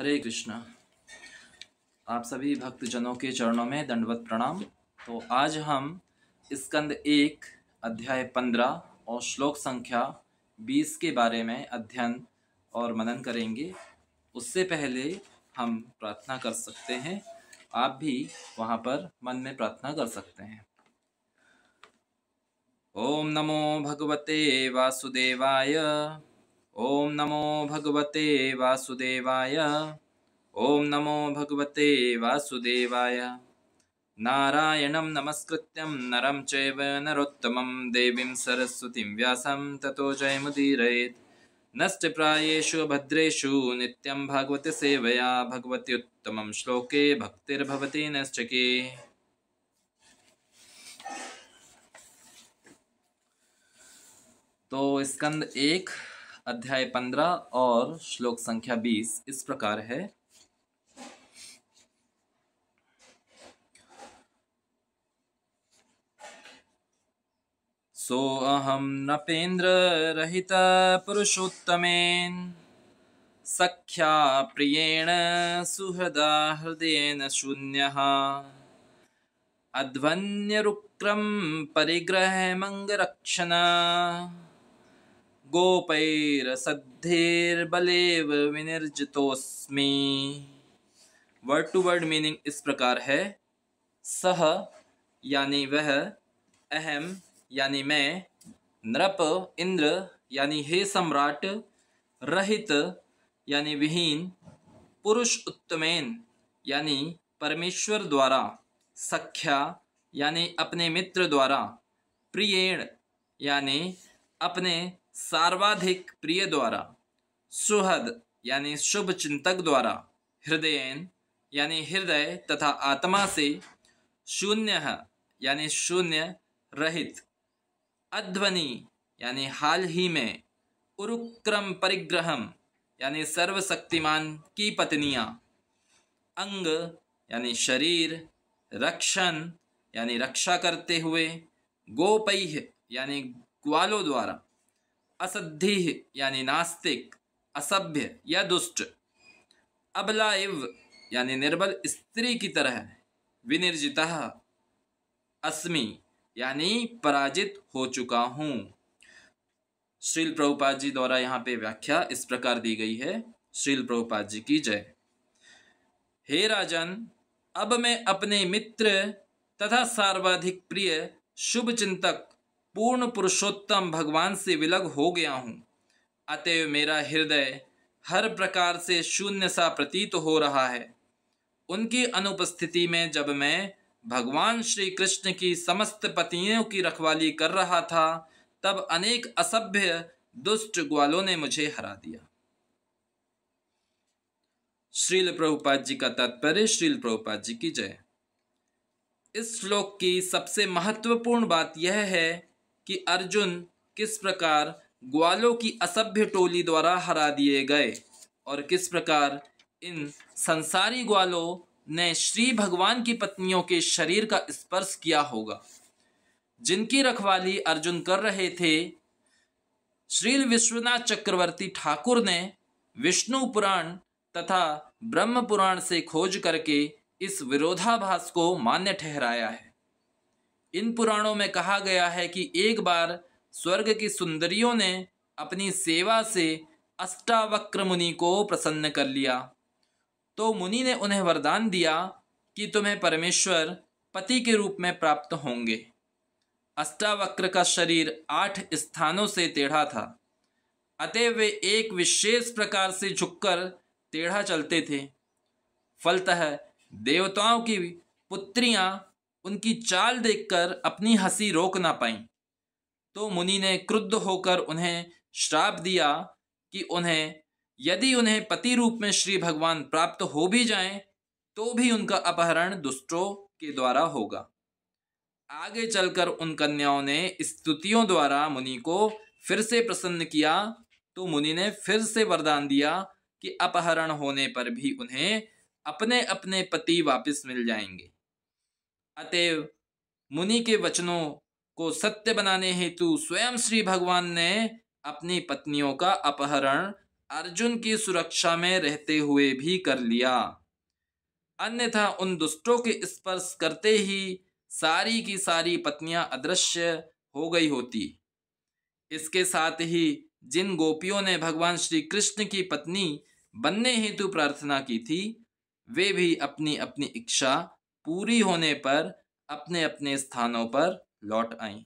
हरे कृष्णा। आप सभी भक्तजनों के चरणों में दंडवत प्रणाम। तो आज हम स्कंद 1 अध्याय 15 और श्लोक संख्या 20 के बारे में अध्ययन और मनन करेंगे। उससे पहले हम प्रार्थना कर सकते हैं। आप भी वहाँ पर मन में प्रार्थना कर सकते हैं। ओम नमो भगवते वासुदेवाय। ओम नमो भगवते वासुदेवाय। ओम नमो भगवते वासुदेवाय। नारायणं नमस्कृत्यं नरं चैव नरोत्तमं देवीं सरस्वतीं व्यासं ततो जयमुदीरयेत्। नष्टप्रायेषु भद्रेषु नित्यं भागवत सेवया भगवती उत्तमं श्लोके भक्तिर्भवति नैष्ठिकी। तो स्कंद 1 अध्याय 15 और श्लोक संख्या 20 इस प्रकार है। सोऽहं नपेन्द्र रहित पुरुषोत्तमेन सख्या प्रियेण सुहृदा हृदयेन शून्यः अध्वन्यरुक्रं परिग्रहमङ्गरक्षण गोपैरसद्धेर्बलेव विनिर्जितोऽस्मि। वर्ड टू वर्ड मीनिंग इस प्रकार है। सह यानी वह, अहम यानी मैं, नृप इंद्र यानी हे सम्राट, रहित यानी विहीन, पुरुष उत्तमेन यानी परमेश्वर द्वारा, सख्या यानी अपने मित्र द्वारा, प्रियेण यानी अपने सर्वाधिक प्रिय द्वारा, सुहद यानी शुभ चिंतक द्वारा, हृदयेन यानी हृदय तथा आत्मा से, शून्य यानी शून्य रहित, अध्वनि यानी हाल ही में, उरुक्रम परिग्रहम यानी सर्वशक्तिमान की पत्नियां, अंग यानी शरीर, रक्षण यानी रक्षा करते हुए, गोपैह यानी ग्वालों द्वारा, असद्धि यानी नास्तिक, असभ्य या दुष्ट, अबला इव यानी निर्बल स्त्री की तरह, विनिर्जितः अस्मि यानी पराजित हो चुका हूँ। श्रील प्रभुपाद जी द्वारा यहाँ पे व्याख्या इस प्रकार दी गई है। श्रील प्रभुपाद जी की जय। हे राजन, अब मैं अपने मित्र तथा सर्वाधिक प्रिय शुभ चिंतक पूर्ण पुरुषोत्तम भगवान से विलग हो गया हूँ। अतएव मेरा हृदय हर प्रकार से शून्य सा प्रतीत हो रहा है। उनकी अनुपस्थिति में जब मैं भगवान श्री कृष्ण की समस्त पत्नियों की रखवाली कर रहा था, तब अनेक असभ्य दुष्ट ग्वालों ने मुझे हरा दिया। श्रील प्रभुपाद जी का तात्पर्य। श्रील प्रभुपाद जी की जय। इस श्लोक की सबसे महत्वपूर्ण बात यह है कि अर्जुन किस प्रकार ग्वालों की असभ्य टोली द्वारा हरा दिए गए और किस प्रकार इन संसारी ग्वालों ने श्री भगवान की पत्नियों के शरीर का स्पर्श किया होगा। जिनकी रखवाली अर्जुन कर रहे थे, श्रील विश्वनाथ चक्रवर्ती ठाकुर ने विष्णु पुराण तथा ब्रह्म पुराण से खोज करके इस विरोधाभास को मान्य ठहराया है। इन पुराणों में कहा गया है कि एक बार स्वर्ग की सुंदरियों ने अपनी सेवा से अष्टावक्र मुनि को प्रसन्न कर लिया, तो मुनि ने उन्हें वरदान दिया कि तुम्हें परमेश्वर पति के रूप में प्राप्त होंगे। अष्टावक्र का शरीर 8 स्थानों से टेढ़ा था, अतएव वे एक विशेष प्रकार से झुककर टेढ़ा चलते थे। फलतः देवताओं की पुत्रियां उनकी चाल देखकर अपनी हंसी रोक ना पाईं, तो मुनि ने क्रुद्ध होकर उन्हें श्राप दिया कि यदि उन्हें पति रूप में श्री भगवान प्राप्त हो भी जाएं, तो भी उनका अपहरण दुष्टों के द्वारा होगा। आगे चलकर उन कन्याओं ने स्तुतियों द्वारा मुनि को फिर से प्रसन्न किया, तो मुनि ने फिर से वरदान दिया कि अपहरण होने पर भी उन्हें अपने अपने पति वापस मिल जाएंगे। अतएव मुनि के वचनों को सत्य बनाने हेतु स्वयं श्री भगवान ने अपनी पत्नियों का अपहरण अर्जुन की सुरक्षा में रहते हुए भी कर लिया, अन्यथा उन दुष्टों के स्पर्श करते ही सारी की सारी पत्नियां अदृश्य हो गई होती। इसके साथ ही जिन गोपियों ने भगवान श्री कृष्ण की पत्नी बनने हेतु प्रार्थना की थी, वे भी अपनी अपनी इच्छा पूरी होने पर अपने अपने स्थानों पर लौट आईं।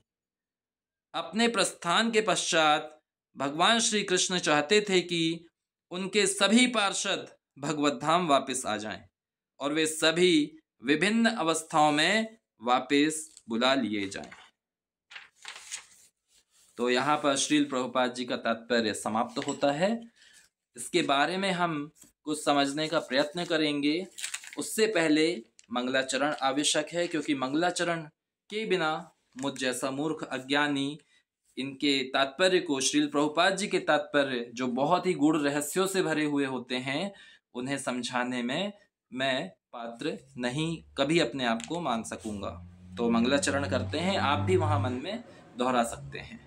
अपने प्रस्थान के पश्चात भगवान श्री कृष्ण चाहते थे कि उनके सभी पार्षद भगवत धाम वापस आ जाएं और वे सभी विभिन्न अवस्थाओं में वापस बुला लिए जाएं। तो यहाँ पर श्रील प्रभुपाद जी का तात्पर्य समाप्त होता है। इसके बारे में हम कुछ समझने का प्रयत्न करेंगे। उससे पहले मंगलाचरण आवश्यक है, क्योंकि मंगलाचरण के बिना मुझ जैसा मूर्ख अज्ञानी इनके तात्पर्य को, श्रील प्रभुपाद जी के तात्पर्य जो बहुत ही गूढ़ रहस्यों से भरे हुए होते हैं, उन्हें समझाने में मैं पात्र नहीं कभी अपने आप को मान सकूंगा। तो मंगलाचरण करते हैं, आप भी वहां मन में दोहरा सकते हैं।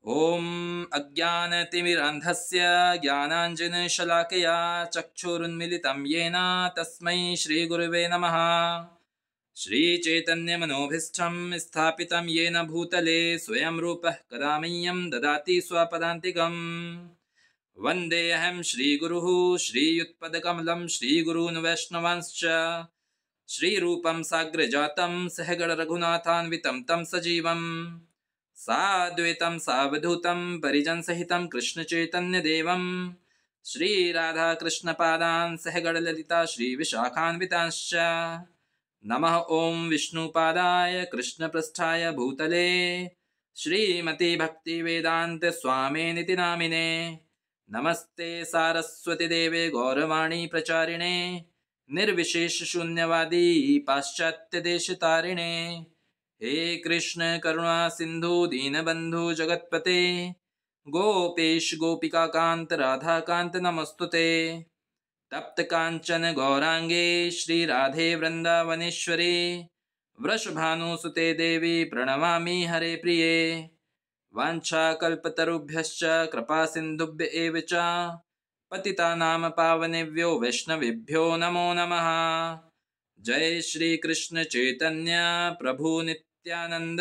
ओम अज्ञानतिमिरान्धस्य ज्ञानाञ्जनशलाकया चक्षुरुन्मिलितं येन तस्मै श्रीगुरुवे नमः। श्रीचैतन्यमनोभीष्टं स्थापितं येन भूतले स्वयं रूपः कदा मह्यं ददाति स्वपदान्तिकम्। वन्देऽहं श्रीगुरुः श्रीयुत्पदकमलं श्रीगुरून् वैष्णवांश्च श्रीरूपं साग्रजातं सहगण रघुनाथान्वितं तं सजीवम् साद्वैतं सावधूतं परिजनसहितं कृष्णचैतन्यदेवं श्रीराधाकृष्णपादान् सहगण ललिता श्रीविशाखान्वितांश्च। नमः ओं विष्णुपादाय कृष्णपृष्ठाय भूतले श्रीमती भक्तिवेदांत स्वामिनिति नामिने। नमस्ते सारस्वती देवे गौरवाणी प्रचारिणे निर्विशेष शून्यवादी पाश्चात्य देश तारिणे। हे कृष्ण करुणा सिंधु दीनबंधु जगतपते गोपेश गोपिका कांत राधा कांत नमस्तुते। तप्त कांचन गौरांगे श्री राधे वृंदावनेश्वरी वृषभानुसुते देवी प्रणमामि हरे प्रिये। वाञ्छाकल्पतरुभ्यश्च कृपा सिन्धुभ्य एव च पतितानां पावनेभ्यो वैष्णवेभ्यो नमो नमः। जय श्री कृष्ण चैतन्य प्रभु नित्यानंद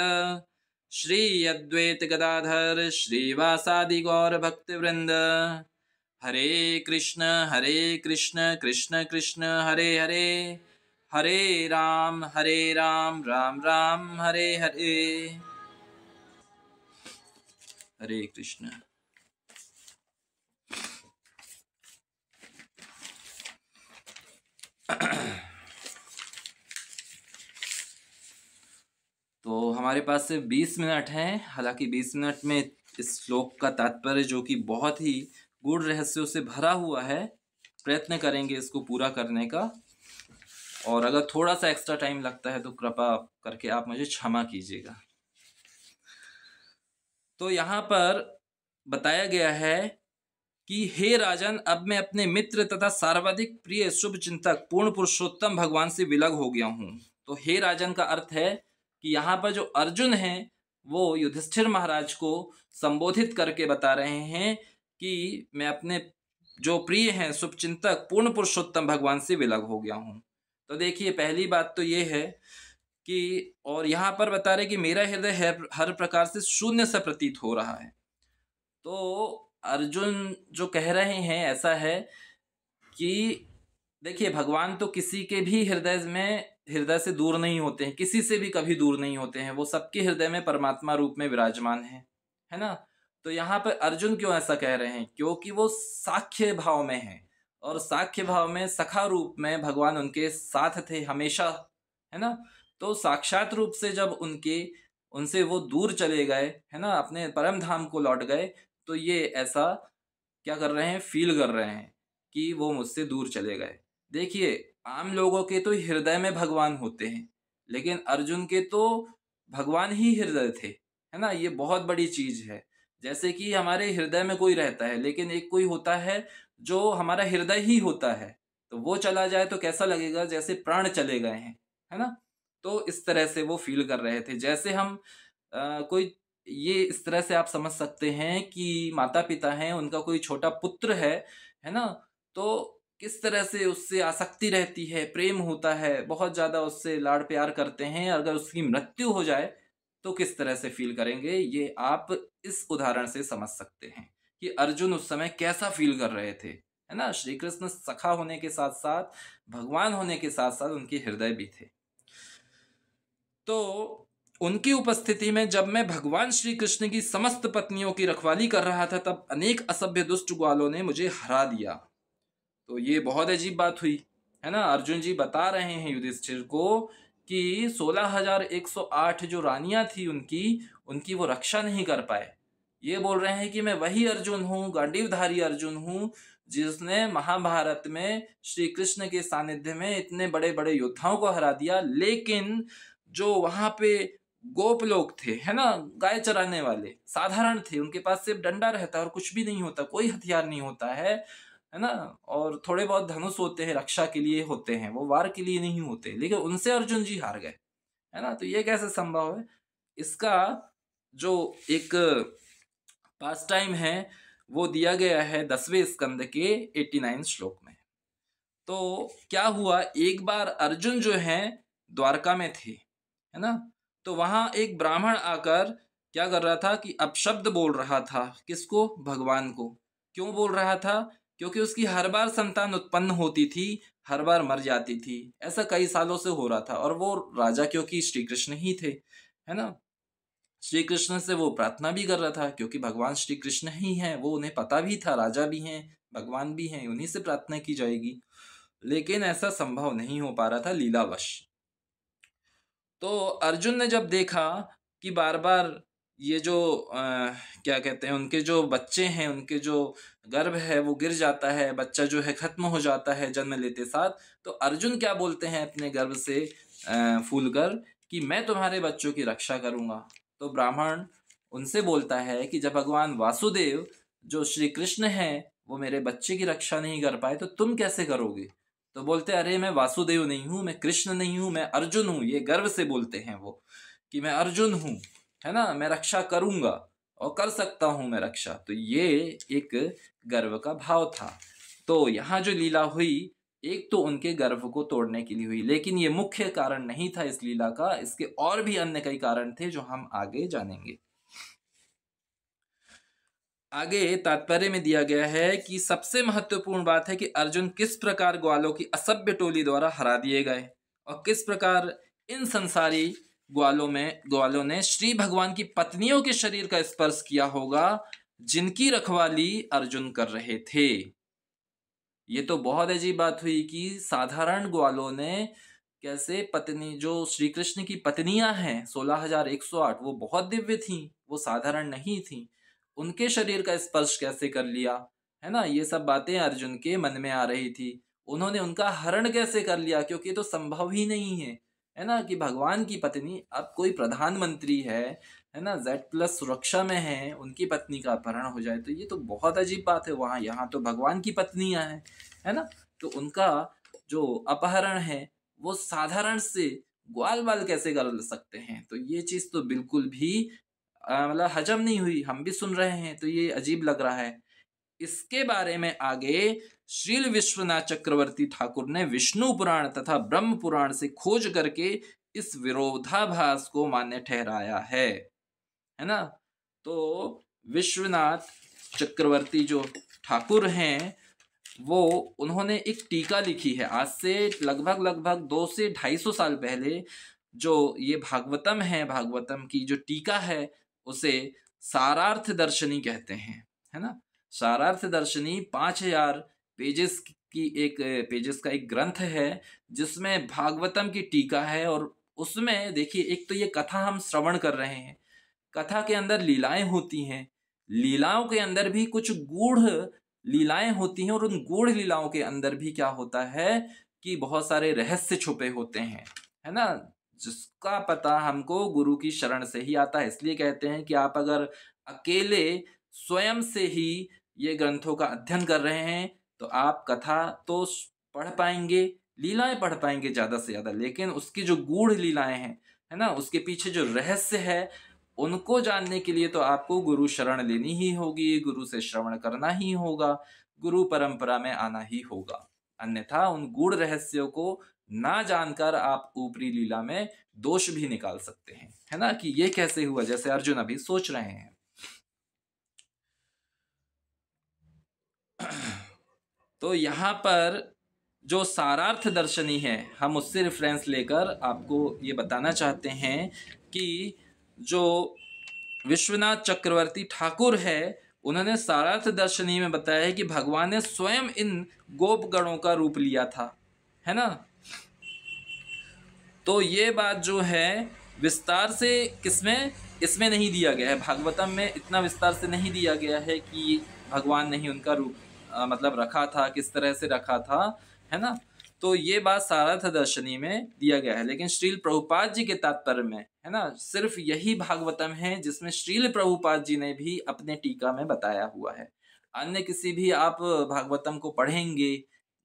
श्री अद्वैत गदाधर श्रीवासादि गौर भक्तवृंद। हरे कृष्ण कृष्ण कृष्ण हरे हरे, हरे राम राम राम हरे हरे। हरे कृष्ण। तो हमारे पास सिर्फ 20 मिनट हैं। हालांकि 20 मिनट में इस श्लोक का तात्पर्य, जो कि बहुत ही गूढ़ रहस्यों से भरा हुआ है, प्रयत्न करेंगे इसको पूरा करने का। और अगर थोड़ा सा एक्स्ट्रा टाइम लगता है तो कृपा करके आप मुझे क्षमा कीजिएगा। तो यहाँ पर बताया गया है कि हे राजन, अब मैं अपने मित्र तथा सर्वाधिक प्रिय शुभ चिंतक पूर्ण पुरुषोत्तम भगवान से विलग हो गया हूँ। तो हे राजन का अर्थ है कि यहाँ पर जो अर्जुन हैं वो युधिष्ठिर महाराज को संबोधित करके बता रहे हैं कि मैं अपने जो प्रिय हैं शुभचिंतक पूर्ण पुरुषोत्तम भगवान से विलग हो गया हूँ। तो देखिए, पहली बात तो ये है कि, और यहाँ पर बता रहे कि मेरा हृदय हर प्रकार से शून्य सा प्रतीत हो रहा है। तो अर्जुन जो कह रहे हैं ऐसा है कि देखिए, भगवान तो किसी के भी हृदय से दूर नहीं होते हैं, किसी से भी कभी दूर नहीं होते हैं। वो सबके हृदय में परमात्मा रूप में विराजमान है ना। तो यहाँ पर अर्जुन क्यों ऐसा कह रहे हैं? क्योंकि वो साख्य भाव में है, और साख्य भाव में सखा रूप में भगवान उनके साथ थे हमेशा, है ना। तो साक्षात रूप से जब उनसे वो दूर चले गए, है ना, अपने परम धाम को लौट गए, तो ये ऐसा क्या कर रहे हैं, फील कर रहे हैं कि वो मुझसे दूर चले गए। देखिए, आम लोगों के तो हृदय में भगवान होते हैं, लेकिन अर्जुन के तो भगवान ही हृदय थे, है ना। ये बहुत बड़ी चीज है। जैसे कि हमारे हृदय में कोई रहता है, लेकिन एक कोई होता है जो हमारा हृदय ही होता है, तो वो चला जाए तो कैसा लगेगा, जैसे प्राण चले गए हैं, है ना। तो इस तरह से वो फील कर रहे थे। जैसे हम कोई ये इस तरह से आप समझ सकते हैं कि माता पिता हैं, उनका कोई छोटा पुत्र है ना, तो किस तरह से उससे आसक्ति रहती है, प्रेम होता है, बहुत ज़्यादा उससे लाड़ प्यार करते हैं। अगर उसकी मृत्यु हो जाए तो किस तरह से फील करेंगे, ये आप इस उदाहरण से समझ सकते हैं कि अर्जुन उस समय कैसा फील कर रहे थे, है ना। श्री कृष्ण सखा होने के साथ साथ, भगवान होने के साथ साथ उनके हृदय भी थे। तो उनकी उपस्थिति में जब मैं भगवान श्री कृष्ण की समस्त पत्नियों की रखवाली कर रहा था, तब अनेक असभ्य दुष्ट ग्वालों ने मुझे हरा दिया। तो ये बहुत अजीब बात हुई, है ना। अर्जुन जी बता रहे हैं युधिष्ठिर को कि 16,108 जो रानियां थी उनकी उनकी वो रक्षा नहीं कर पाए। ये बोल रहे हैं कि मैं वही अर्जुन हूँ, गांडीवधारी अर्जुन हूँ, जिसने महाभारत में श्री कृष्ण के सानिध्य में इतने बड़े बड़े योद्धाओं को हरा दिया। लेकिन जो वहां पे गोप लोग थे, है ना, गाय चराने वाले साधारण थे, उनके पास सिर्फ डंडा रहता है और कुछ भी नहीं होता, कोई हथियार नहीं होता है ना। और थोड़े बहुत धनुष होते हैं, रक्षा के लिए होते हैं, वो वार के लिए नहीं होते, लेकिन उनसे अर्जुन जी हार गए, है ना। तो ये कैसे संभव है? इसका जो एक पास टाइम है वो दिया गया है 10वें स्कंद के 89 श्लोक में। तो क्या हुआ, एक बार अर्जुन जो है द्वारका में थे, है ना। तो वहां एक ब्राह्मण आकर क्या कर रहा था कि अपशब्द बोल रहा था, किसको? भगवान को। क्यों बोल रहा था? क्योंकि उसकी हर बार संतान उत्पन्न होती थी, हर बार मर जाती थी, ऐसा कई सालों से हो रहा था। और वो राजा क्योंकि श्री कृष्ण ही थे, है ना। श्री कृष्ण से वो प्रार्थना भी कर रहा था क्योंकि भगवान श्री कृष्ण ही हैं, वो उन्हें पता भी था, राजा भी हैं, भगवान भी हैं, उन्हीं से प्रार्थना की जाएगी। लेकिन ऐसा संभव नहीं हो पा रहा था लीलावश। तो अर्जुन ने जब देखा कि बार बार ये जो क्या कहते हैं, उनके जो बच्चे हैं, उनके जो गर्भ है वो गिर जाता है, बच्चा जो है खत्म हो जाता है जन्म लेते साथ, तो अर्जुन क्या बोलते हैं अपने गर्भ से फूल कर कि मैं तुम्हारे बच्चों की रक्षा करूंगा। तो ब्राह्मण उनसे बोलता है कि जब भगवान वासुदेव जो श्री कृष्ण हैं वो मेरे बच्चे की रक्षा नहीं कर पाए तो तुम कैसे करोगे? तो बोलते अरे मैं वासुदेव नहीं हूँ, मैं कृष्ण नहीं हूँ, मैं अर्जुन हूँ। ये गर्व से बोलते हैं वो कि मैं अर्जुन हूँ, है ना, मैं रक्षा करूंगा और कर सकता हूँ मैं रक्षा। तो ये एक गर्व का भाव था। तो यहाँ जो लीला हुई, एक तो उनके गर्व को तोड़ने के लिए हुई, लेकिन ये मुख्य कारण नहीं था इस लीला का, इसके और भी अन्य कई कारण थे जो हम आगे जानेंगे। आगे तात्पर्य में दिया गया है कि सबसे महत्वपूर्ण बात है कि अर्जुन किस प्रकार ग्वालों की असभ्य टोली द्वारा हरा दिए गए और किस प्रकार इन संसारी ग्वालों ने श्री भगवान की पत्नियों के शरीर का स्पर्श किया होगा जिनकी रखवाली अर्जुन कर रहे थे। ये तो बहुत अजीब बात हुई कि साधारण ग्वालों ने कैसे पत्नी, जो श्री कृष्ण की पत्नियां हैं 16,108, वो बहुत दिव्य थी, वो साधारण नहीं थी, उनके शरीर का स्पर्श कैसे कर लिया, है ना। ये सब बातें अर्जुन के मन में आ रही थी। उन्होंने उनका हरण कैसे कर लिया, क्योंकि ये तो संभव ही नहीं है ना, कि भगवान की पत्नी, अब कोई प्रधानमंत्री है ना, Z+ सुरक्षा में है, उनकी पत्नी का अपहरण हो जाए तो ये तो बहुत अजीब बात है। वहां यहाँ तो भगवान की पत्नियां हैं, है ना। तो उनका जो अपहरण है वो साधारण से ग्वाल बाल कैसे कर सकते हैं? तो ये चीज तो बिल्कुल भी मतलब हजम नहीं हुई। हम भी सुन रहे हैं तो ये अजीब लग रहा है। इसके बारे में आगे श्रील विश्वनाथ चक्रवर्ती ठाकुर ने विष्णु पुराण तथा ब्रह्म पुराण से खोज करके इस विरोधाभास को मान्य ठहराया है ना। तो विश्वनाथ चक्रवर्ती जो ठाकुर हैं वो, उन्होंने एक टीका लिखी है आज से लगभग 200 से 250 साल पहले। जो ये भागवतम है, भागवतम की जो टीका है उसे सारार्थ दर्शनी कहते हैं, है ना। सारार्थ दर्शनी 5000 पेजेस का एक ग्रंथ है जिसमें भागवतम की टीका है। और उसमें देखिए, एक तो ये कथा हम श्रवण कर रहे हैं, कथा के अंदर लीलाएं होती हैं, लीलाओं के अंदर भी कुछ गूढ़ लीलाएं होती हैं, और उन गूढ़ लीलाओं के अंदर भी क्या होता है कि बहुत सारे रहस्य छुपे होते हैं, है ना, जिसका पता हमको गुरु की शरण से ही आता है। इसलिए कहते हैं कि आप अगर अकेले स्वयं से ही ये ग्रंथों का अध्ययन कर रहे हैं तो आप कथा तो पढ़ पाएंगे, लीलाएं पढ़ पाएंगे ज्यादा से ज्यादा, लेकिन उसकी जो गूढ़ लीलाएं हैं, है ना, उसके पीछे जो रहस्य है उनको जानने के लिए तो आपको गुरु शरण लेनी ही होगी, गुरु से श्रवण करना ही होगा, गुरु परंपरा में आना ही होगा। अन्यथा उन गूढ़ रहस्यों को ना जानकर आप ऊपरी लीला में दोष भी निकाल सकते हैं, है ना, कि ये कैसे हुआ, जैसे अर्जुन अभी सोच रहे हैं। तो यहाँ पर जो सारार्थ दर्शनी है, हम उससे रेफरेंस लेकर आपको ये बताना चाहते हैं कि जो विश्वनाथ चक्रवर्ती ठाकुर है, उन्होंने सारार्थ दर्शनी में बताया है कि भगवान ने स्वयं इन गोप गणों का रूप लिया था, है ना। तो ये बात जो है विस्तार से किसमें, इसमें नहीं दिया गया है, भागवतम में इतना विस्तार से नहीं दिया गया है कि भगवान ने ही उनका रूप मतलब रखा था, किस तरह से रखा था, है ना। तो ये बात सारार्थ दर्शनी में दिया गया है, लेकिन श्रील प्रभुपाद जी के तात्पर्य में, है ना, सिर्फ यही भागवतम है जिसमें श्रील प्रभुपाद जी ने भी अपने टीका में बताया हुआ है। अन्य किसी भी आप भागवतम को पढ़ेंगे,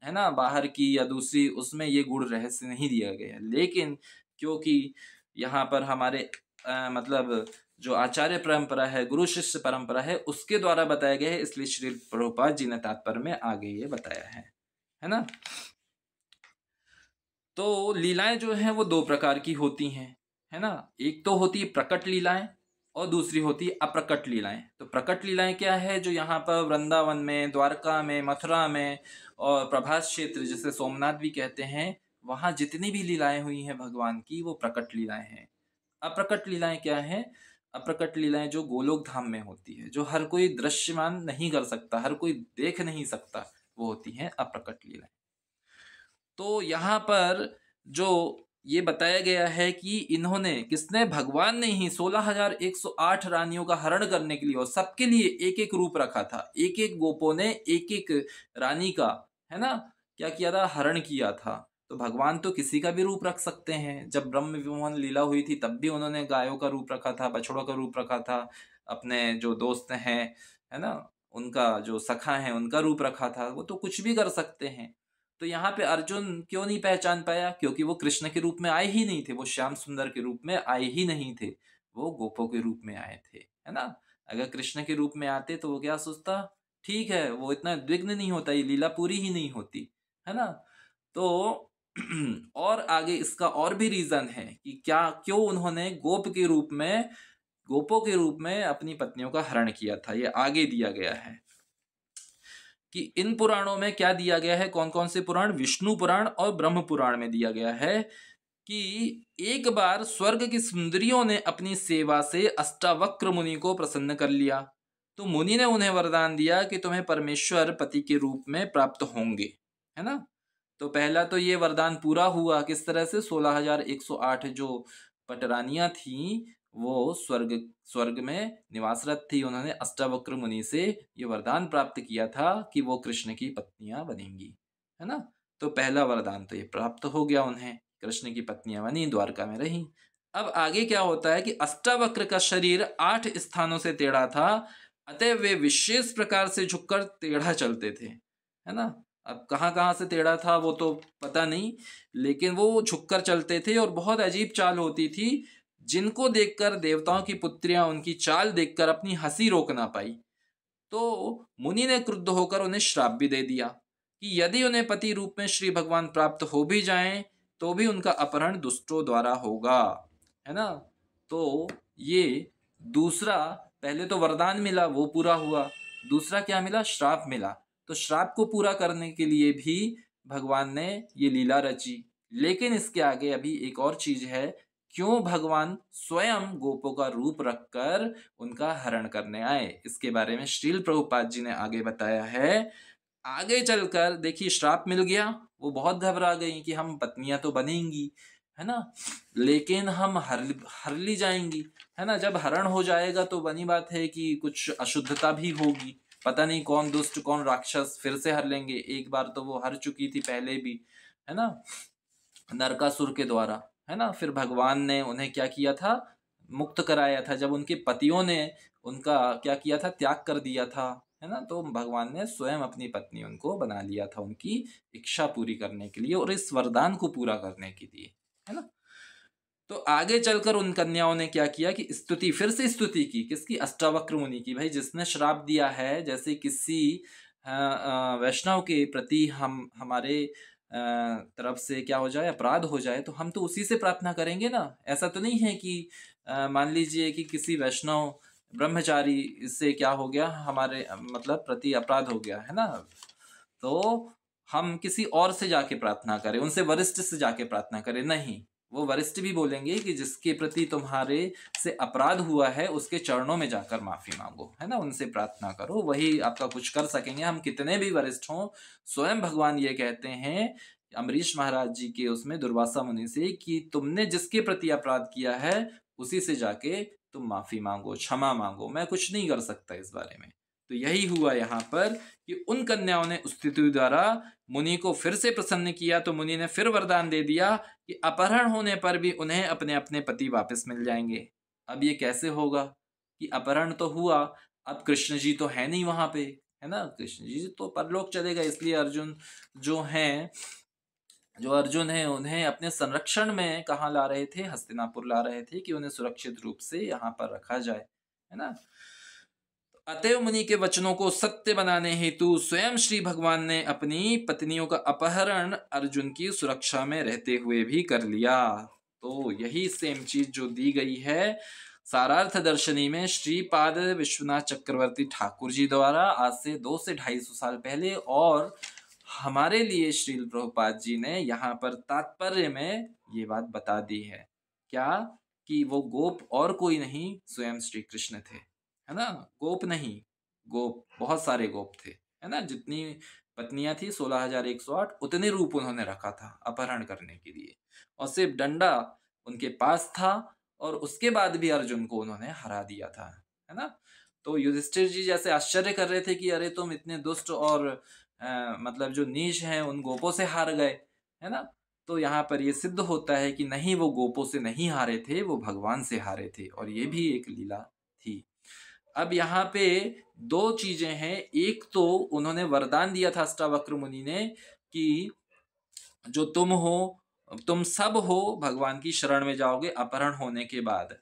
है ना, बाहर की या दूसरी, उसमें ये गूढ़ रहस्य नहीं दिया गया है। लेकिन क्योंकि यहाँ पर हमारे मतलब जो आचार्य परंपरा है, गुरु शिष्य परंपरा है, उसके द्वारा बताया गया है, इसलिए श्री प्रभुपाद जी ने तात्पर्य में आगे ये बताया है ना। तो लीलाएं जो हैं वो दो प्रकार की होती हैं, है ना। एक तो होती है प्रकट लीलाएं और दूसरी होती है अप्रकट लीलाएं। तो प्रकट लीलाएं क्या है, जो यहाँ पर वृंदावन में, द्वारका में, मथुरा में और प्रभास क्षेत्र जिसे सोमनाथ भी कहते हैं, वहां जितनी भी लीलाएं हुई हैं भगवान की, वो प्रकट लीलाएं हैं। अप्रकट लीलाएं क्या है, अप्रकट लीलाएं जो गोलोक धाम में होती है, जो हर कोई दृश्यमान नहीं कर सकता, हर कोई देख नहीं सकता, वो होती हैं अप्रकट लीलाएं। तो यहाँ पर जो ये बताया गया है कि इन्होंने, किसने, भगवान ने ही 16,108 रानियों का हरण करने के लिए और सबके लिए एक एक रूप रखा था। एक एक गोपों ने एक एक रानी का, है ना, क्या किया था, हरण किया था। तो भगवान तो किसी का भी रूप रख सकते हैं। जब ब्रह्म विमोहन लीला हुई थी तब भी उन्होंने गायों का रूप रखा था, बछड़ों का रूप रखा था, अपने जो दोस्त हैं, है ना, उनका जो सखा है उनका रूप रखा था। वो तो कुछ भी कर सकते हैं। तो यहाँ पे अर्जुन क्यों नहीं पहचान पाया, क्योंकि वो कृष्ण के रूप में आए ही नहीं थे, वो श्याम सुंदर के रूप में आए ही नहीं थे, वो गोपों के रूप में आए थे, है ना। अगर कृष्ण के रूप में आते तो वो क्या सोचता, ठीक है, वो इतना द्विग्न नहीं होता, ये लीला पूरी ही नहीं होती, है ना। तो और आगे इसका और भी रीजन है कि क्या, क्यों उन्होंने गोपों के रूप में अपनी पत्नियों का हरण किया था, ये आगे दिया गया है कि इन पुराणों में क्या दिया गया है। कौन कौन से पुराण, विष्णु पुराण और ब्रह्म पुराण में दिया गया है कि एक बार स्वर्ग की सुंदरियों ने अपनी सेवा से अष्टावक्र मुनि को प्रसन्न कर लिया। तो मुनि ने उन्हें वरदान दिया कि तुम्हें परमेश्वर पति के रूप में प्राप्त होंगे, है ना। तो पहला तो ये वरदान पूरा हुआ, किस तरह से, 16,108 जो पटरानियां थी वो स्वर्ग में निवासरत थी, उन्होंने अष्टावक्र मुनि से ये वरदान प्राप्त किया था कि वो कृष्ण की पत्नियां बनेंगी, है ना। तो पहला वरदान तो ये प्राप्त हो गया उन्हें, कृष्ण की पत्नियां बनी, द्वारका में रही। अब आगे क्या होता है कि अष्टावक्र का शरीर 8 स्थानों से टेढ़ा था, अतः वे विशेष प्रकार से झुककर टेढ़ा चलते थे, है ना। अब कहाँ कहाँ से टेढ़ा था वो तो पता नहीं, लेकिन वो झुककर चलते थे और बहुत अजीब चाल होती थी, जिनको देखकर देवताओं की पुत्रियां उनकी चाल देखकर अपनी हंसी रोक ना पाई। तो मुनि ने क्रुद्ध होकर उन्हें श्राप भी दे दिया कि यदि उन्हें पति रूप में श्री भगवान प्राप्त हो भी जाएं तो भी उनका अपहरण दुष्टों द्वारा होगा, है ना। तो ये दूसरा, पहले तो वरदान मिला वो पूरा हुआ, दूसरा क्या मिला, श्राप मिला। तो श्राप को पूरा करने के लिए भी भगवान ने ये लीला रची। लेकिन इसके आगे अभी एक और चीज है, क्यों भगवान स्वयं गोपों का रूप रखकर उनका हरण करने आए, इसके बारे में श्रील प्रभुपाद जी ने आगे बताया है। आगे चलकर देखिए, श्राप मिल गया, वो बहुत घबरा गई कि हम पत्नियां तो बनेंगी, है ना, लेकिन हम हर ली जाएंगी, है ना। जब हरण हो जाएगा तो बनी बात है कि कुछ अशुद्धता भी होगी, पता नहीं कौन दुष्ट कौन राक्षस फिर से हर लेंगे। एक बार तो वो हर चुकी थी पहले भी, है ना, नरकासुर के द्वारा, है ना। फिर भगवान ने उन्हें क्या किया था, मुक्त कराया था, जब उनके पतियों ने उनका क्या किया था, त्याग कर दिया था, है ना। तो भगवान ने स्वयं अपनी पत्नी उनको बना लिया था, उनकी इच्छा पूरी करने के लिए और इस वरदान को पूरा करने के लिए, है ना। तो आगे चलकर उन कन्याओं ने क्या किया कि स्तुति, फिर से स्तुति की, किसकी? अष्टावक्र मुनि की। भाई जिसने श्राप दिया है, जैसे किसी वैष्णव के प्रति हमारे तरफ से क्या हो जाए, अपराध हो जाए, तो हम तो उसी से प्रार्थना करेंगे ना। ऐसा तो नहीं है कि मान लीजिए कि किसी वैष्णव ब्रह्मचारी से क्या हो गया, हमारे मतलब प्रति अपराध हो गया है ना, तो हम किसी और से जाके प्रार्थना करें, उनसे वरिष्ठ से जाके प्रार्थना करें? नहीं, वो वरिष्ठ भी बोलेंगे कि जिसके प्रति तुम्हारे से अपराध हुआ है उसके चरणों में जाकर माफी मांगो, है ना, उनसे प्रार्थना करो, वही आपका कुछ कर सकेंगे। हम कितने भी वरिष्ठ हों, स्वयं भगवान ये कहते हैं अम्बरीश महाराज जी के उसमें दुर्वासा मुनि से कि तुमने जिसके प्रति अपराध किया है उसी से जाके तुम माफी मांगो, क्षमा मांगो, मैं कुछ नहीं कर सकता इस बारे में। तो यही हुआ यहाँ पर कि उन कन्याओं ने स्तुति द्वारा मुनि को फिर से प्रसन्न किया। तो मुनि ने फिर वरदान दे दिया कि अपहरण होने पर भी उन्हें अपने अपने पति वापस मिल जाएंगे। अब ये कैसे होगा कि अपहरण तो हुआ, अब कृष्ण जी तो है नहीं वहां पे, है ना, कृष्ण जी तो परलोक चले गए, इसलिए अर्जुन जो अर्जुन है उन्हें अपने संरक्षण में कहाँ ला रहे थे, हस्तिनापुर ला रहे थे कि उन्हें सुरक्षित रूप से यहाँ पर रखा जाए, है ना। अतएव मुनि के वचनों को सत्य बनाने हेतु स्वयं श्री भगवान ने अपनी पत्नियों का अपहरण अर्जुन की सुरक्षा में रहते हुए भी कर लिया। तो यही सेम चीज जो दी गई है सारार्थ दर्शनी में श्रीपाद विश्वनाथ चक्रवर्ती ठाकुर जी द्वारा आज से 2 से 250 साल पहले, और हमारे लिए श्रील प्रभुपाद जी ने यहाँ पर तात्पर्य में ये बात बता दी है। क्या? कि वो गोप और कोई नहीं, स्वयं श्री कृष्ण थे, है ना। गोप नहीं, गोप बहुत सारे गोप थे, है ना। जितनी पत्नियां थी 16,108, उतने रूप उन्होंने रखा था अपहरण करने के लिए, और सिर्फ डंडा उनके पास था, और उसके बाद भी अर्जुन को उन्होंने हरा दिया था, है ना। तो युधिष्ठिर जी जैसे आश्चर्य कर रहे थे कि अरे तुम इतने दुष्ट और मतलब जो नीच हैं उन गोपों से हार गए, है ना। तो यहाँ पर ये सिद्ध होता है कि नहीं, वो गोपों से नहीं हारे थे, वो भगवान से हारे थे, और ये भी एक लीला थी। अब यहाँ पे 2 चीजें हैं। एक तो उन्होंने वरदान दिया था अष्टावक्र मुनि ने कि जो तुम सब हो भगवान की शरण में जाओगे अपहरण होने के बाद।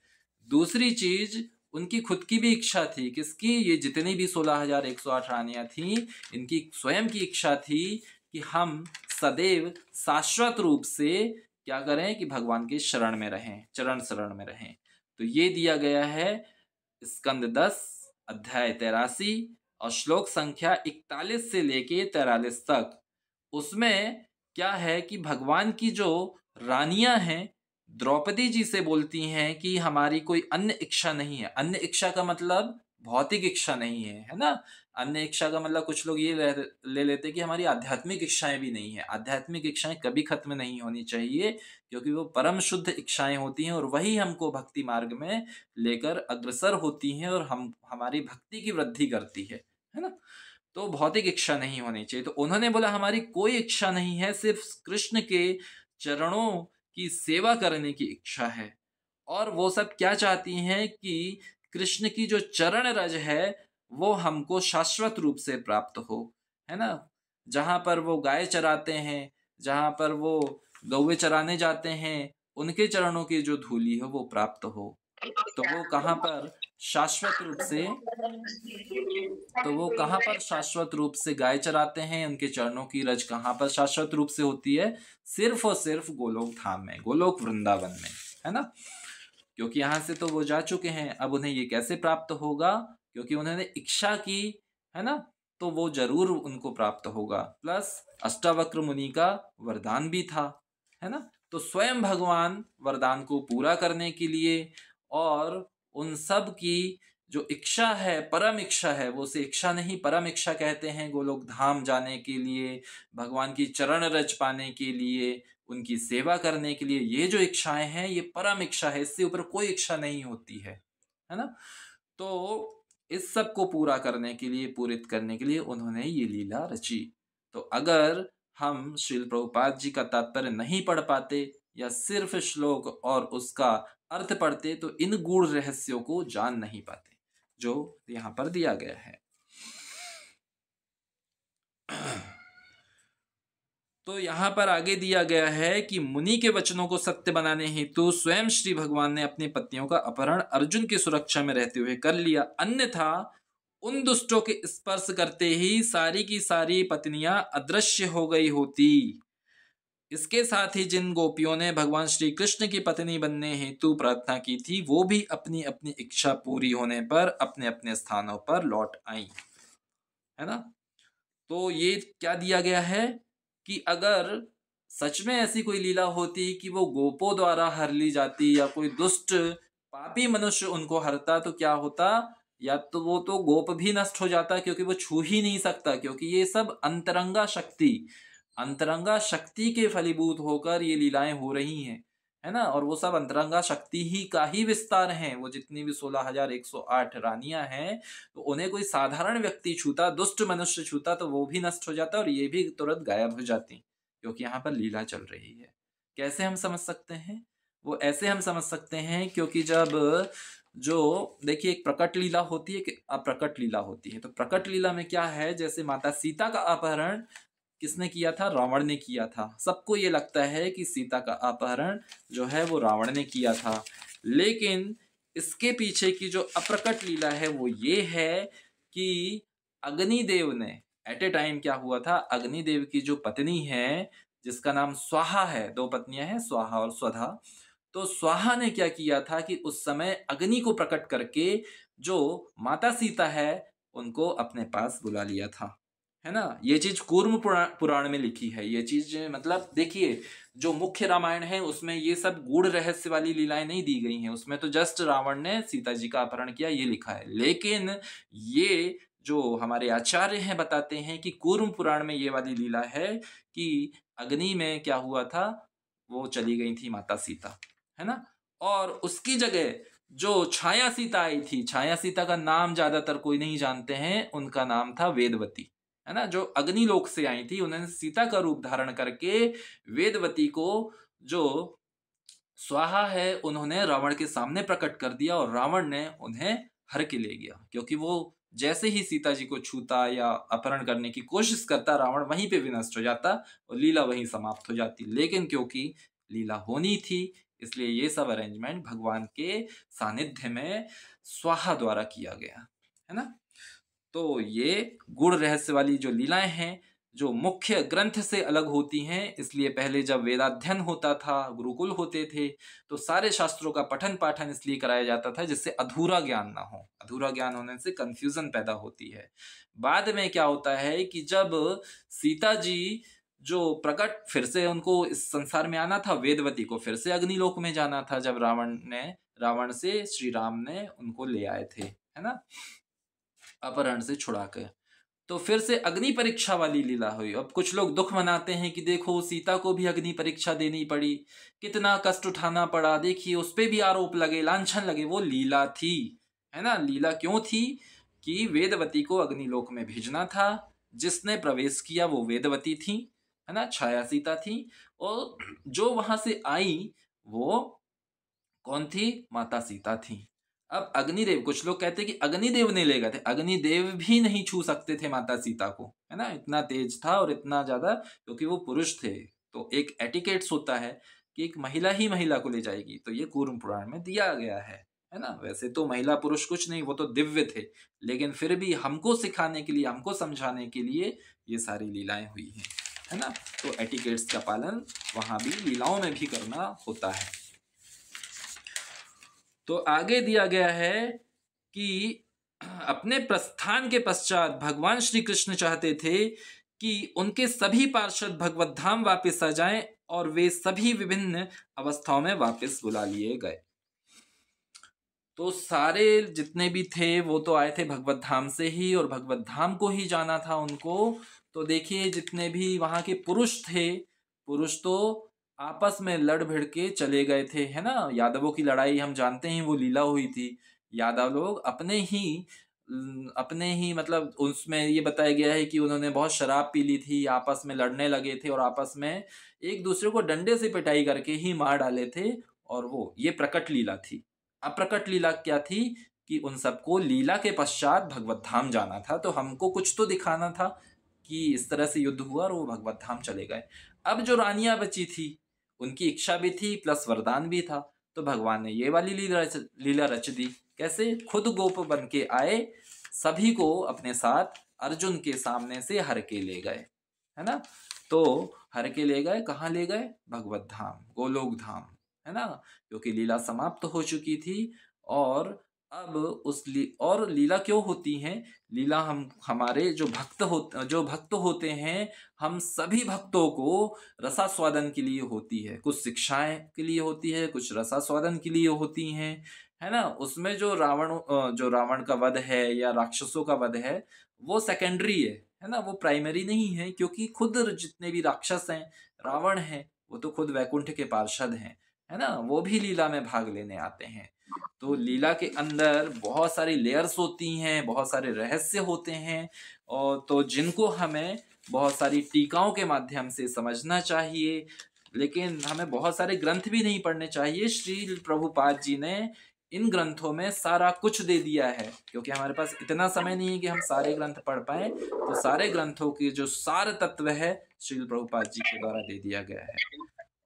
दूसरी चीज उनकी खुद की भी इच्छा थी, किसकी? ये जितनी भी 16,108 रानियां थी, इनकी स्वयं की इच्छा थी कि हम सदैव शाश्वत रूप से क्या करें कि भगवान के शरण में रहें, चरण शरण में रहें। तो ये दिया गया है स्कंद 10 अध्याय 83 और श्लोक संख्या 41 से लेके 43 तक। उसमें क्या है कि भगवान की जो रानियां हैं द्रौपदी जी से बोलती हैं कि हमारी कोई अन्य इच्छा नहीं है। अन्य इच्छा का मतलब भौतिक इच्छा नहीं है ना। अन्य इच्छा का मतलब कुछ लोग ये ले लेते कि हमारी आध्यात्मिक इच्छाएं भी नहीं है। आध्यात्मिक इच्छाएं कभी खत्म नहीं होनी चाहिए, क्योंकि वो परम शुद्ध इच्छाएं होती हैं और वही हमको भक्ति मार्ग में लेकर अग्रसर होती हैं और हमारी भक्ति की वृद्धि करती है ना। तो भौतिक इच्छा नहीं होनी चाहिए। तो उन्होंने बोला हमारी कोई इच्छा नहीं है, सिर्फ कृष्ण के चरणों की सेवा करने की इच्छा है। और वो सब क्या चाहती हैं कि कृष्ण की जो चरण रज है वो हमको शाश्वत रूप से प्राप्त हो, है ना। जहां पर वो गाय चराते हैं, जहां पर वो गौवे चराने जाते हैं, उनके चरणों की जो धूली है वो प्राप्त हो। तो वो कहाँ पर शाश्वत रूप से शाश्वत रूप से गाय चराते हैं, उनके चरणों की रज कहाँ पर शाश्वत रूप से होती है? सिर्फ और सिर्फ गोलोक धाम में, गोलोक वृंदावन में, है ना। क्योंकि यहाँ से तो वो जा चुके हैं, अब उन्हें ये कैसे प्राप्त होगा? क्योंकि उन्होंने इच्छा की, है ना, तो वो जरूर उनको प्राप्त होगा। प्लस अष्टावक्र मुनि का वरदान भी था, है ना। तो स्वयं भगवान वरदान को पूरा करने के लिए और उन सब की जो इच्छा है, परम इच्छा है, वो से इच्छा नहीं परम इच्छा कहते हैं, गोलोक धाम जाने के लिए, भगवान की चरण रज पाने के लिए, उनकी सेवा करने के लिए, ये जो इच्छाएं हैं ये परम इच्छा है, इससे ऊपर कोई इच्छा नहीं होती है ना। तो इस सब को पूरा करने के लिए, पूरित करने के लिए उन्होंने ये लीला रची। तो अगर हम श्रील प्रभुपाद जी का तात्पर्य नहीं पढ़ पाते या सिर्फ श्लोक और उसका अर्थ पढ़ते तो इन गूढ़ रहस्यों को जान नहीं पाते जो यहाँ पर दिया गया है। तो यहाँ पर आगे दिया गया है कि मुनि के वचनों को सत्य बनाने हेतु स्वयं श्री भगवान ने अपनी पत्नियों का अपहरण अर्जुन की सुरक्षा में रहते हुए कर लिया, अन्यथा उन दुष्टों के स्पर्श करते ही सारी की सारी पत्नियां अदृश्य हो गई होती। इसके साथ ही जिन गोपियों ने भगवान श्री कृष्ण की पत्नी बनने हेतु प्रार्थना की थी, वो भी अपनी अपनी इच्छा पूरी होने पर अपने अपने स्थानों पर लौट आई, है ना। तो ये क्या दिया गया है कि अगर सच में ऐसी कोई लीला होती कि वो गोपों द्वारा हर ली जाती या कोई दुष्ट पापी मनुष्य उनको हरता, तो क्या होता, या तो वो तो गोप भी नष्ट हो जाता, क्योंकि वो छू ही नहीं सकता, क्योंकि ये सब अंतरंगा शक्ति के फलीभूत होकर ये लीलाएं हो रही हैं, है ना। और वो सब अंतरंगा शक्ति ही का ही विस्तार है। वो जितनी भी 16,108 रानियां हैं, तो उन्हें कोई साधारण व्यक्ति छूता, दुष्ट मनुष्य छूता, तो वो भी नष्ट हो जाता और ये भी तुरंत गायब हो जाती, क्योंकि यहाँ पर लीला चल रही है। कैसे हम समझ सकते हैं? वो ऐसे हम समझ सकते हैं, क्योंकि जब जो देखिए एक प्रकट लीला होती है कि अप्रकट लीला होती है। तो प्रकट लीला में क्या है, जैसे माता सीता का अपहरण किसने किया था? रावण ने किया था। सबको ये लगता है कि सीता का अपहरण जो है वो रावण ने किया था, लेकिन इसके पीछे की जो अप्रकट लीला है वो ये है कि अग्निदेव ने एट ए टाइम क्या हुआ था, अग्निदेव की जो पत्नी है जिसका नाम स्वाहा है, दो पत्नियां हैं स्वाहा और स्वधा, तो स्वाहा ने क्या किया था कि उस समय अग्नि को प्रकट करके जो माता सीता है उनको अपने पास बुला लिया था, है ना। ये चीज कूर्म पुराण में लिखी है। ये चीज मतलब देखिए, जो मुख्य रामायण है उसमें ये सब गूढ़ रहस्य वाली लीलाएं नहीं दी गई हैं। उसमें तो जस्ट रावण ने सीता जी का अपहरण किया ये लिखा है, लेकिन ये जो हमारे आचार्य हैं बताते हैं कि कूर्म पुराण में ये वाली लीला है कि अग्नि में क्या हुआ था, वो चली गई थी माता सीता, है ना। और उसकी जगह जो छाया सीता आई थी, छाया सीता का नाम ज्यादातर कोई नहीं जानते हैं, उनका नाम था वेदवती, है ना। जो अग्निलोक से आई थी, उन्होंने सीता का रूप धारण करके वेदवती को जो स्वाहा है उन्होंने रावण के सामने प्रकट कर दिया, और रावण ने उन्हें हर के ले गया, क्योंकि वो जैसे ही सीता जी को छूता या अपहरण करने की कोशिश करता, रावण वहीं पे विनष्ट हो जाता और लीला वहीं समाप्त हो जाती। लेकिन क्योंकि लीला होनी थी, इसलिए ये सब अरेंजमेंट भगवान के सानिध्य में स्वाहा द्वारा किया गया, है ना। तो ये गुण रहस्य वाली जो लीलाएं हैं, जो मुख्य ग्रंथ से अलग होती हैं, इसलिए पहले जब वेदाध्ययन होता था, गुरुकुल होते थे, तो सारे शास्त्रों का पठन पाठन इसलिए कराया जाता था जिससे अधूरा ज्ञान ना हो। अधूरा ज्ञान होने से कंफ्यूजन पैदा होती है। बाद में क्या होता है कि जब सीता जी जो प्रकट, फिर से उनको इस संसार में आना था, वेदवती को फिर से अग्निलोक में जाना था, जब रावण से श्री राम ने उनको ले आए थे, है ना, अपहरण से छुड़ा के। तो फिर से अग्नि परीक्षा वाली लीला हुई। अब कुछ लोग दुख मनाते हैं कि देखो सीता को भी अग्नि परीक्षा देनी पड़ी, कितना कष्ट उठाना पड़ा, देखिए उस पे भी आरोप लगे, लांछन लगे। वो लीला थी, है ना। लीला क्यों थी कि वेदवती को अग्निलोक में भेजना था, जिसने प्रवेश किया वो वेदवती थी, है ना, छाया सीता थी। और जो वहां से आई वो कौन थी? माता सीता थी। अब अग्निदेव, कुछ लोग कहते हैं कि अग्निदेव ने ले गए थे, अग्निदेव भी नहीं छू सकते थे माता सीता को, है ना, इतना तेज था और इतना ज्यादा, क्योंकि वो पुरुष थे। तो एक एटिकेट्स होता है कि एक महिला ही महिला को ले जाएगी, तो ये कूर्म पुराण में दिया गया है ना। वैसे तो महिला पुरुष कुछ नहीं, वो तो दिव्य थे, लेकिन फिर भी हमको सिखाने के लिए, हमको समझाने के लिए ये सारी लीलाएं हुई हैं, है ना। तो एटिकेट्स का पालन वहां भी, लीलाओं में भी करना होता है। तो आगे दिया गया है कि अपने प्रस्थान के पश्चात भगवान श्री कृष्ण चाहते थे कि उनके सभी पार्षद भगवत धाम वापस आ जाएं, और वे सभी विभिन्न अवस्थाओं में वापस बुला लिए गए। तो सारे जितने भी थे वो तो आए थे भगवत धाम से ही, और भगवत धाम को ही जाना था उनको। तो देखिए जितने भी वहां के पुरुष थे, पुरुष तो आपस में लड़ भिड़ के चले गए थे, है ना। यादवों की लड़ाई हम जानते हैं, वो लीला हुई थी। यादव लोग अपने ही मतलब उसमें ये बताया गया है कि उन्होंने बहुत शराब पी ली थी, आपस में लड़ने लगे थे और आपस में एक दूसरे को डंडे से पिटाई करके ही मार डाले थे। और वो ये प्रकट लीला थी। अप्रकट लीला क्या थी कि उन सबको लीला के पश्चात भगवत धाम जाना था, तो हमको कुछ तो दिखाना था कि इस तरह से युद्ध हुआ और वो भगवत धाम चले गए। अब जो रानियां बची थी उनकी इच्छा भी थी प्लस वरदान भी था, तो भगवान ने ये वाली लीला रच दी। कैसे? खुद गोप बन के आए, सभी को अपने साथ अर्जुन के सामने से हर के ले गए, है ना। तो हर के ले गए, कहाँ ले गए? भगवत धाम, गोलोक धाम, है ना, क्योंकि लीला समाप्त हो चुकी थी। और अब और लीला क्यों होती है? लीला हम हमारे जो भक्त होते हैं, हम सभी भक्तों को रसास्वादन के लिए होती है। कुछ शिक्षाएं के लिए होती है, कुछ रसास्वादन के लिए होती हैं, है ना। उसमें जो रावण का वध है या राक्षसों का वध है वो सेकेंडरी है ना, वो प्राइमरी नहीं है, क्योंकि खुद जितने भी राक्षस हैं, रावण है, वो तो खुद वैकुंठ के पार्षद हैं, है ना, वो भी लीला में भाग लेने आते हैं। तो लीला के अंदर बहुत सारी लेयर्स होती हैं, बहुत सारे रहस्य होते हैं, और तो जिनको हमें बहुत सारी टीकाओं के माध्यम से समझना चाहिए। लेकिन हमें बहुत सारे ग्रंथ भी नहीं पढ़ने चाहिए। श्री प्रभुपाद जी ने इन ग्रंथों में सारा कुछ दे दिया है, क्योंकि हमारे पास इतना समय नहीं है कि हम सारे ग्रंथ पढ़ पाए। तो सारे ग्रंथों की जो सार तत्व है श्रील प्रभुपाद जी के द्वारा दे दिया गया है,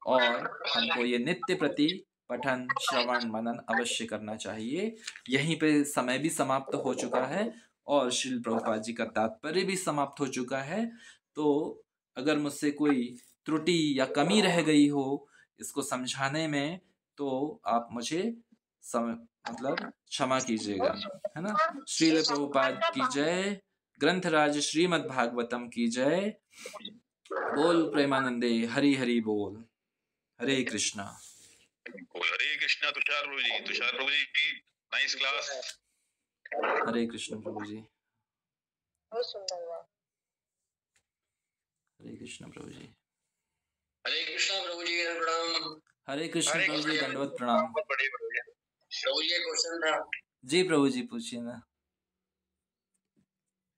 और हमको ये नित्य प्रति पठन श्रवण मनन अवश्य करना चाहिए। यहीं पे समय भी समाप्त हो चुका है और श्रील प्रभुपाद जी का तात्पर्य भी समाप्त हो चुका है। तो अगर मुझसे कोई त्रुटि या कमी रह गई हो इसको समझाने में, तो आप मुझे क्षमा कीजिएगा, है ना। श्रील प्रभुपाद की जय। ग्रंथराज श्रीमद् भागवतम की जय। बोल प्रेमानंदे हरि हरि बोल। हरे कृष्णा। हरे कृष्णा। तुषार प्रभु जी की नाइस क्लास। हरे कृष्ण प्रभु जी। बहुत सुंदर हुआ। हरे कृष्ण प्रभु जी। हरे कृष्णा प्रभु जी, प्रणाम। हरे कृष्ण प्रभु जी, दंडवत प्रणाम। प्रभु जी क्वेश्चन था। जी प्रभु जी पूछिए ना।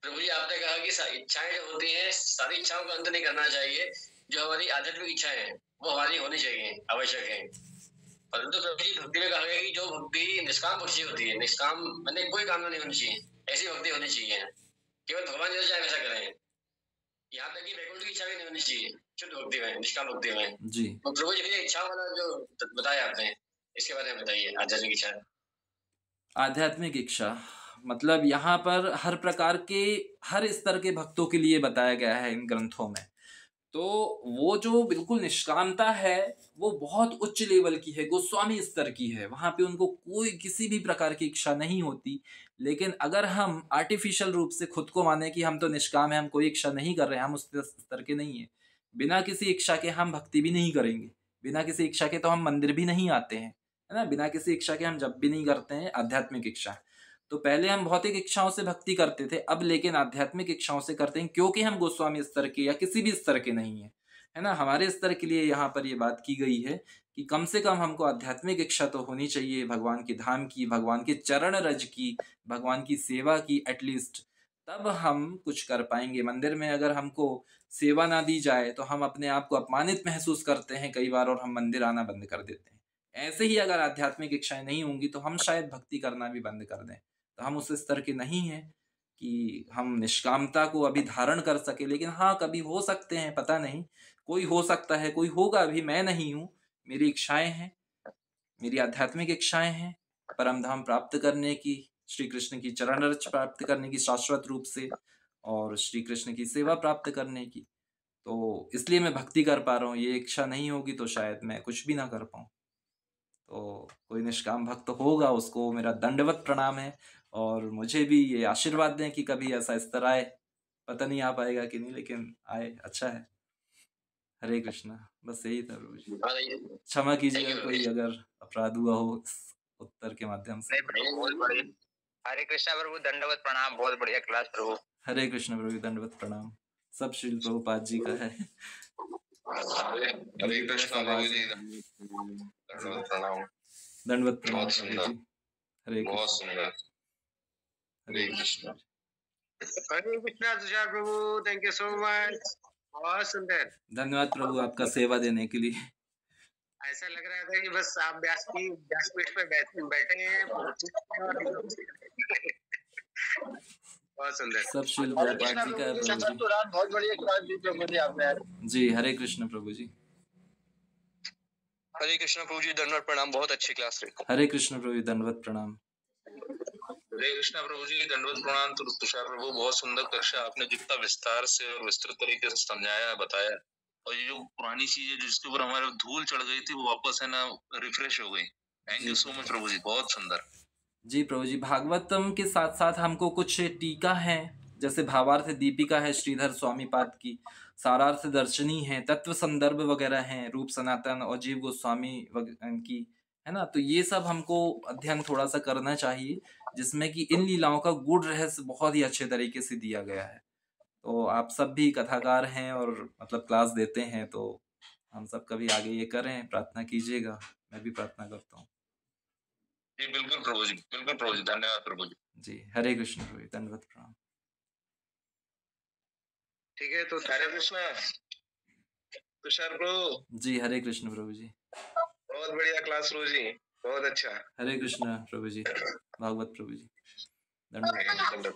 प्रभु जी आपने कहा कि इच्छाएं जो होती हैं, सारी इच्छाओं का अंत नहीं करना चाहिए। जो हमारी आध्यात्मिक इच्छाएं हैं वो हमारी होनी चाहिए, आवश्यक है। परंतु प्रभु जी भक्ति में कहा गया कि जो भक्ति निष्काम भक्ति होती है, निष्काम मैंने कोई कामना नहीं होनी चाहिए, ऐसी भक्ति होनी चाहिए। केवल भगवान जैसा चाहे वैसा करें। यहाँ तक कि वैकुंठ की इच्छा भी नहीं होनी चाहिए शुद्ध भक्ति में, निष्काम भक्ति में जी। तो प्रभु जी की इच्छा वाला जो बताया आपने, इसके बारे में बताइए। आध्यात्मिक इच्छा, आध्यात्मिक इच्छा मतलब यहाँ पर हर प्रकार के हर स्तर के भक्तों के लिए बताया गया है इन ग्रंथों में। तो वो जो बिल्कुल निष्कामता है वो बहुत उच्च लेवल की है, गोस्वामी स्तर की है। वहां पे उनको कोई किसी भी प्रकार की इच्छा नहीं होती। लेकिन अगर हम आर्टिफिशियल रूप से खुद को माने कि हम तो निष्काम है, हम कोई इच्छा नहीं कर रहे हैं, हम उस स्तर के नहीं है, बिना किसी इच्छा के हम भक्ति भी नहीं करेंगे, बिना किसी इच्छा के तो हम मंदिर भी नहीं आते हैं, है ना, बिना किसी इच्छा के हम जब भी नहीं करते हैं आध्यात्मिक इच्छा। तो पहले हम भौतिक इच्छाओं से भक्ति करते थे, अब लेकिन आध्यात्मिक इच्छाओं से करते हैं, क्योंकि हम गोस्वामी स्तर के या किसी भी स्तर के नहीं है, है ना। हमारे स्तर के लिए यहाँ पर ये बात की गई है कि कम से कम हमको आध्यात्मिक इच्छा तो होनी चाहिए, भगवान के धाम की, भगवान के चरण रज की, भगवान की सेवा की एटलीस्ट, तब हम कुछ कर पाएंगे। मंदिर में अगर हमको सेवा ना दी जाए तो हम अपने आप को अपमानित महसूस करते हैं कई बार, और हम मंदिर आना बंद कर देते हैं। ऐसे ही अगर आध्यात्मिक इच्छाएं नहीं होंगी तो हम शायद भक्ति करना भी बंद कर दें। तो हम उस स्तर के नहीं हैं कि हम निष्कामता को अभी धारण कर सके। लेकिन हाँ, कभी हो सकते हैं, पता नहीं, कोई हो सकता है, कोई होगा, अभी मैं नहीं हूँ। मेरी इच्छाएं हैं, मेरी आध्यात्मिक इच्छाएं हैं परम धाम प्राप्त करने की, श्री कृष्ण की चरण रज प्राप्त करने की शाश्वत रूप से, और श्री कृष्ण की सेवा प्राप्त करने की। तो इसलिए मैं भक्ति कर पा रहा हूँ। ये इच्छा नहीं होगी तो शायद मैं कुछ भी ना कर पाऊँ। तो कोई निष्काम भक्त होगा, उसको मेरा दंडवत प्रणाम है, और मुझे भी ये आशीर्वाद दें कि कभी ऐसा स्तर आए। पता नहीं आ पाएगा कि नहीं, लेकिन आए, अच्छा है। हरे कृष्णा। बस यही था प्रभु जी। क्षमा कीजिएगा कोई अगर अपराध हुआ हो इस उत्तर के माध्यम से। हरे कृष्णा प्रभु, दंडवत प्रणाम। बहुत बढ़िया क्लास प्रभु। हरे कृष्ण प्रभु, दंडवत प्रणाम। सब श्रील प्रभुपाद जी का है। हरे कृष्णा प्रभु जी, दंडवत प्रणाम। दंडवत प्रणाम प्रभु जी। हरे बहुत कृष्ण। सुंदर। हरे कृष्ण। हरे कृष्णा तुषार प्रभु, थैंक यू सो मच। बहुत सुंदर। धन्यवाद प्रभु आपका सेवा देने के लिए। ऐसा लग रहा था कि बस आप व्यासपीठ पे बैठे हैं। बहुत सुंदर। सब शिल हरे गोपाल कृष्णा जी का प्रभु है जी, प्रभु सत्संग जी। दौरान बहुत बढ़िया क्लास दी प्रभु जी आपने। जी हरे कृष्ण प्रभु जी। हरे कृष्णा प्रभु जी, धन्यवाद प्रणाम, बहुत अच्छी क्लास रही। हरे कृष्ण प्रभु जी, दंडवत प्रणाम। हरे कृष्णा प्रभु जी, दंडवत प्रणाम। तो तुषार प्रभु, बहुत सुंदर कक्षा आपने जितना विस्तार से और विस्तृत तरीके से समझाया बताया, और ये जो पुरानी चीजें जिसके ऊपर हमारे धूल चढ़ गई थी वो वापस है ना रिफ्रेश हो गई। थैंक यू सो मच प्रभु जी, बहुत सुंदर। जी प्रभु जी, भागवतम के साथ साथ हमको कुछ टीका है, जैसे भावार्थ दीपिका है श्रीधर स्वामी पाद की, सारार्थ दर्शनी है, तत्व संदर्भ वगैरह हैं, रूप सनातन और जीव गोस्वामी की, है ना। तो ये सब हमको अध्ययन थोड़ा सा करना चाहिए, जिसमें कि इन लीलाओं का गूढ़ रहस्य बहुत ही अच्छे तरीके से दिया गया है। तो आप सब भी कथाकार हैं और मतलब क्लास देते हैं, तो हम सब कभी आगे ये करें, प्रार्थना कीजिएगा। मैं भी प्रार्थना करता हूँ। जी बिल्कुल प्रभु जी, बिल्कुल प्रभु जी, धन्यवाद प्रभु जी। जी हरे कृष्ण प्रभु जी, दंडवत प्रणाम। ठीक है, तो हरे कृष्णा तुषार प्रभु जी हरे कृष्ण प्रभु जी। बहुत बढ़िया क्लास प्रभु जी, बहुत अच्छा। हरे कृष्ण प्रभु जी, भागवत प्रभु जी, दंडवत।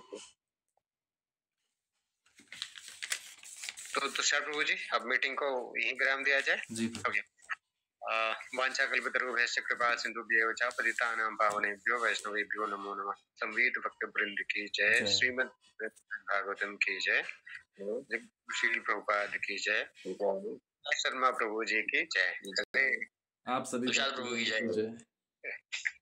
तो तुषार प्रभु जी, अब मीटिंग को यहीं विराम दिया जाए। जी प्रभु। ओके। वांछा कल्पतरुभ्यश्च कृपा सिंधुभ्येव च पतितानां पावनेभ्यो वैष्णवेभ्यो नमो नमः। संवेद भक्त वृंद की जय, जय। श्रीमद् भागवतम की जय, श्री प्रभुपाद की जय, शर्मा प्रभु जी की जय। आप सभी तुषार प्रभु की जय। जय।